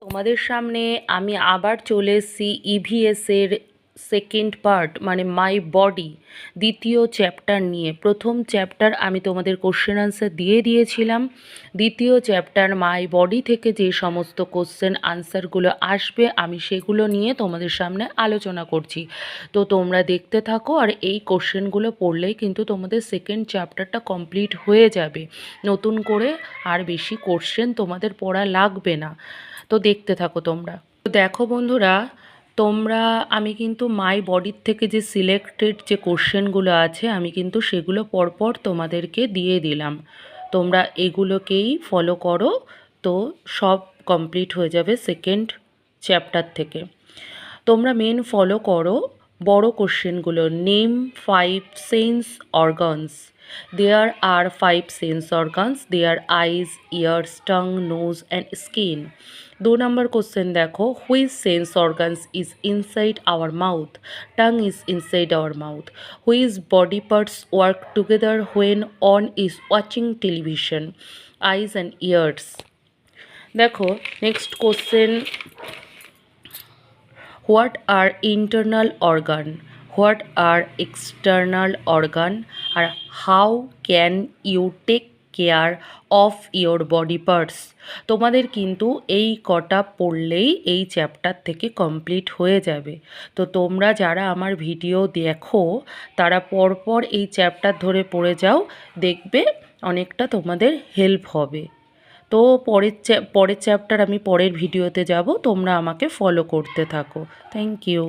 তোমাদের সামনে আমি আবার চলে এসেছি ইভিএসের সেকেন্ড পার্ট মানে মাই বডি দ্বিতীয় চ্যাপ্টার নিয়ে। প্রথম চ্যাপ্টার আমি তোমাদের কোশ্চেন আনসার দিয়ে দিয়েছিলাম। দ্বিতীয় চ্যাপ্টার মাই বডি থেকে যে সমস্ত কোশ্চেন আনসারগুলো আসবে আমি সেগুলো নিয়ে তোমাদের সামনে আলোচনা করছি। তো তোমরা দেখতে থাকো, আর এই কোশ্চেনগুলো পড়লেই কিন্তু তোমাদের সেকেন্ড চ্যাপ্টারটা কমপ্লিট হয়ে যাবে। নতুন করে আর বেশি কোশ্চেন তোমাদের পড়া লাগবে না। তো দেখতে থাকো তোমরা। তো দেখো বন্ধুরা, আমি কিন্তু মাই বডির থেকে যে সিলেক্টেড যে কোশ্চেনগুলো আছে আমি কিন্তু সেগুলো পরপর তোমাদেরকে দিয়ে দিলাম। তোমরা এগুলোকেই ফলো করো, তো সব কমপ্লিট হয়ে যাবে সেকেন্ড চ্যাপ্টার থেকে। তোমরা মেন ফলো করো বড় কোশ্চেনগুলো। Name 5 sense organs. There are 5 sense organs, their eyes, ears, tongue, nose and skin. 2 number question দেখো, which sense organs is inside our mouth? Tongue is inside our mouth. Which body parts work together when one is watching television? Eyes and ears. দেখো next question, what are internal organ, what are external organ, আর how can you take care of your body parts? তোমাদের কিন্তু এই কটা পড়লেই এই chapter থেকে complete হয়ে যাবে। তো তোমরা যারা আমার ভিডিও দেখো তারা পরপর এই চ্যাপ্টার ধরে পড়ে যাও, দেখবে অনেকটা তোমাদের হেল্প হবে। তো পরের চ্যাপ্টার আমি পরের ভিডিওতে যাব, তোমরা আমাকে ফলো করতে থাকো। Thank you.